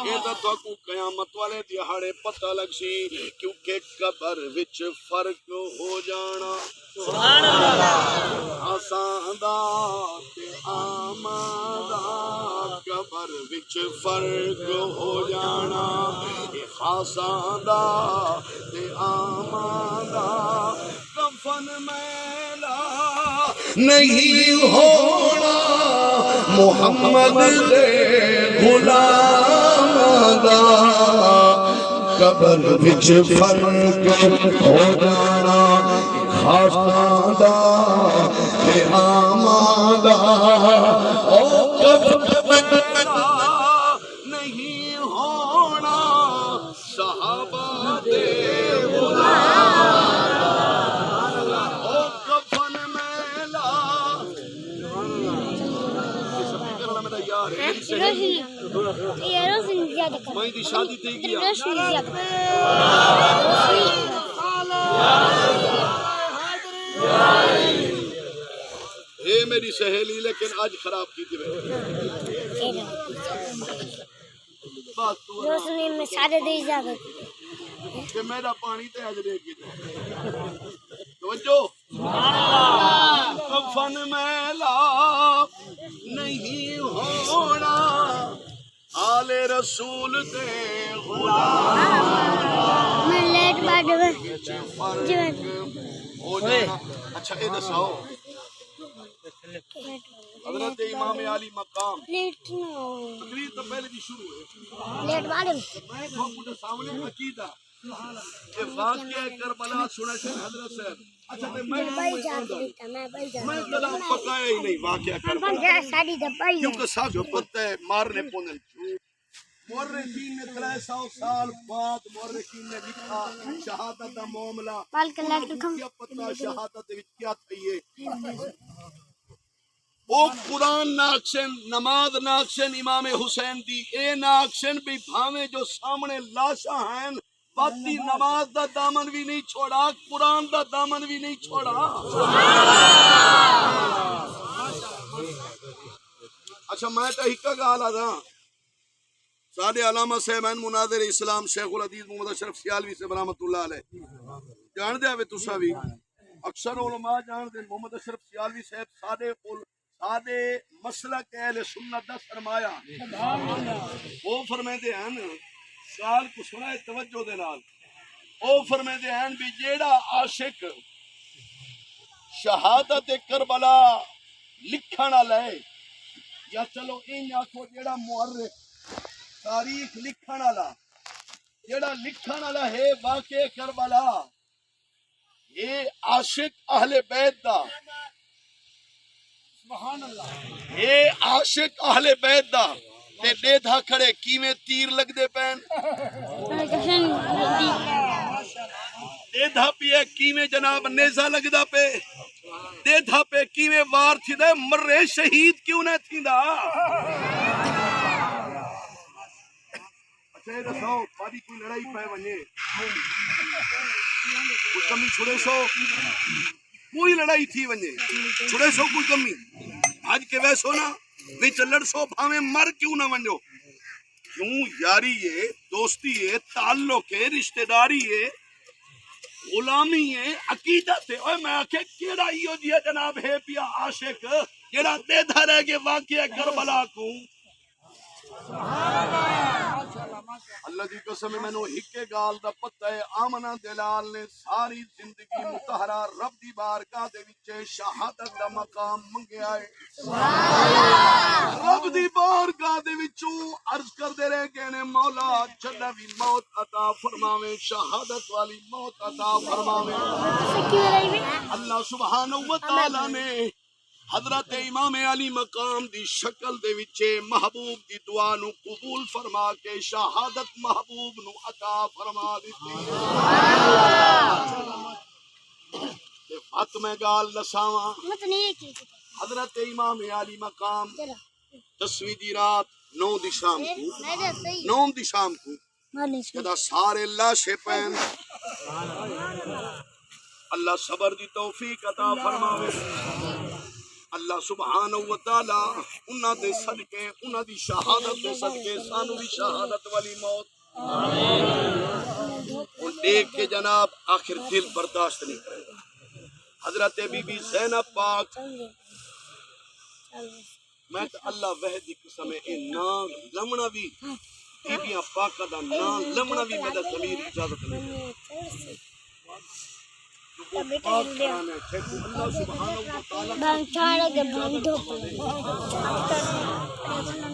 یہ تو کو قیامت والے دیہاڑے پتہ لگ سی کیونکہ قبر وچ فرق ہو جانا سبحان اللہ آسان دا تے آمد قبر وچ فرق ہو جانا آسان دا تے آمد کفن میلا نہیں ہونا محمد دے غلام دا قبر وچ فرق ہو جانا خاصاں دا تے عاماں دا او قبر میلا نہیں ہونا صحابہ دے میں دی شادی تھی کیا اے میری سہیلی لیکن آج خراب کی تھی روشنی میں سارے دے اجازت کہ میرا پانی تے آج دے کی توجہ کفن میلا نہیں ہونا آل رسول دے غلام میں لیٹ بعد میں اچھا اے دساؤ حضرت امام علی مقام لیٹ تقریر تو پہلے دی شروع ہے لیٹ بعد میں تو سامنے عقیدہ کہ واقعہ کربلا سنا سے حضرت صاحب اچھا میں کلام پکایا ہی نہیں واقعہ کربلا کیونکہ سب پتہ ہے مارنے پونن مورخین نے 300 سال بعد مورخین نے لکھا شہادت دا معاملہ کیا پتہ شہادت وچ کیا تھی ہے او قرآن ناقشن نماز ناقشن امام حسین دی اے ناقشن بھی بھاویں جو سامنے لاشاں ہیں باتی نماز دا دامن بھی نہیں چھوڑا قرآن دا دامن بھی نہیں چھوڑا اچھا میں تو ہکا گالا تھا سادے علامہ صاحبین مناظر اسلام شیخ الحدیث محمد اشرف سیالوی سے برحمت اللہ علیہ جان دے آوے تسا بھی اکثر علماء جان دے محمد اشرف سیالوی صاحب سادے مسلک اہل سنت دا سرمایہ وہ فرمیندے ہیں سال کو سنائے توجہ دے نال او فرمیندے ہیں بھی جیڑا عاشق شہادت کربلا لکھن والا ہے یا چلو این آکھو جیڑا مورخ تاریخ لکھن والا جیڑا لکھن والا ہے واقعہ کربلا یہ عاشق اہل بیت دا سبحان اللہ یہ عاشق اہل بیت دا تے دیدھا کھڑے کیویں تیر لگ دے پین دیدھا پہ کیویں جناب نیزہ لگ دا پہ دیدھا پہ کیویں وار تھی دے مرے شہید کیوں نہ تھی دا اچھا یہ دساؤ پاری کوئی لڑائی پہ ونجے کوئی کمی چھوڑے سو کوئی لڑائی تھی ونجے چھوڑے سو کوئی کمی آج کے ویسو نا وچ لڑ سو بھاویں مر کیوں نہ ونجو کیوں یاری ہے دوستی ہے تعلق ہے رشتہ داری ہے غلامی ہے عقیدت ہے اوے میں آکھے کیڑا ایو جی جناب ہے پیا عاشق جیڑا دیدھا رہ کے واقعہ کربلا کو اللہ دی قسم میں نو ہکے گال دا پتہ ہے آمنہ دلال نے ساری زندگی متحرہ رب دی بارگاہ دے وچے شہادت دا مقام منگیا ہے رب دی بارگاہ دے وچوں عرض کر دے رہے کہنے مولا جلہ بھی موت عطا فرماویں شہادت والی موت عطا فرماویں اللہ سبحانہ وتعالی نے حضرت امام علی مقام دی شکل دے وچے محبوب دی دعا نو قبول فرما کے شہادت محبوب نو عطا فرما دیتی تے فاطمہ گال لساواں حضرت امام علی مقام 10ویں دی رات 9 دی شام کو جدا سارے لاشے پین اللہ صبر دی توفیق عطا فرماوے اللہ سبحانہ و تعالی انہاں دے صدقے انہاں دی شہادت دے صدقے سانو بھی شہادت والی موت ان دیکھ کے جناب آخر دل برداشت نہیں کرے گا. حضرت بی بی زینب پاک میں کہ اللہ وحد دی قسم اے نام لمنا بھی بی بیاں پاکہ دا نام لمنا بھی میرا ضمیر اجازت نہیں دے. پاک کرانا ہے اللہ سبحانہ و تعالی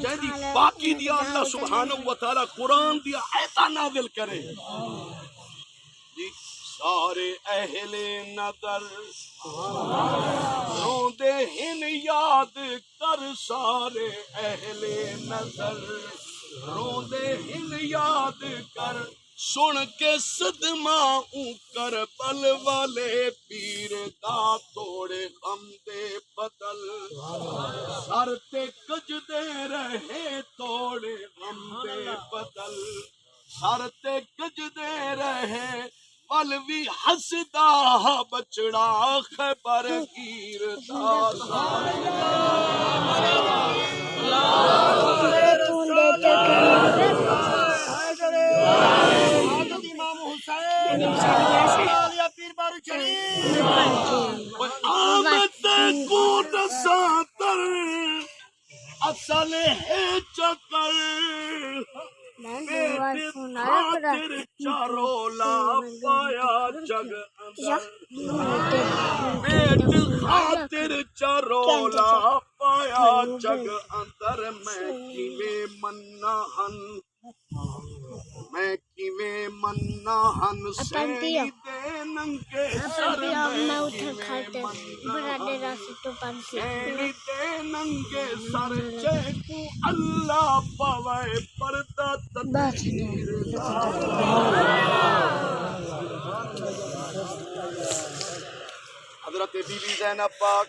جہدی باقی دیا اللہ سبحانہ و تعالی قرآن دیا آیتاں نازل کرے. جی سارے اہل نظر روندے ہن یاد کر سارے اہل نظر روندے ہن یاد کر سن کے صدمہ کربل والے پیر دا توڑے غم دے بدل سر تے گجدے رہے توڑے غم دے بدل سر تے گجدے رہے ول بھی ہسدا بچڑا خیبر گیر دا آمد کو دساتر اصل ہے چکر پیٹ خاطر چارولا پایا جگ اندر پیٹ خاطر چارولا پایا جگ اندر میں کیویں منا ہن میں کیویں منا ہن سینی دے ننگے سر میں کیویں منا ہن سینی دے ننگے سر چیکو اللہ پاوے پردہ تدبیر حضرت بی بی زینب پاک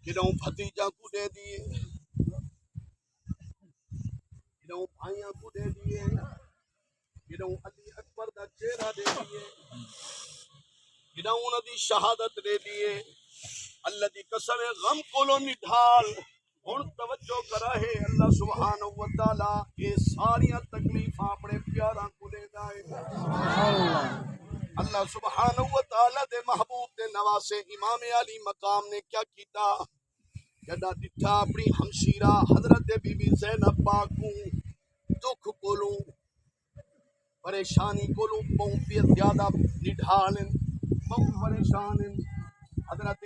کدوں بھتیجا کو دے دیے کدوں بھائیاں کو دے دیے کدوں علی اکبر دا چہرہ دے دیے کدوں انہاں دی شہادت دے دیے. اللہ دی قسم غم کولو نڈھال ہن توجہ کرا ہے اللہ سبحانہ و تعالی یہ ساریاں تکلیفاں اپنے پیاراں کو دے دائے. اللہ سبحانہ و تعالی دے محبوب دے نواسے امام علی مقام نے کیا کیتا جدا ڈٹھا اپنی ہمشیرہ حضرت بی بی زینب پاک کو دکھ کولوں پریشانی کولوں بہت زیادہ نڈھال بہت پریشان حضرت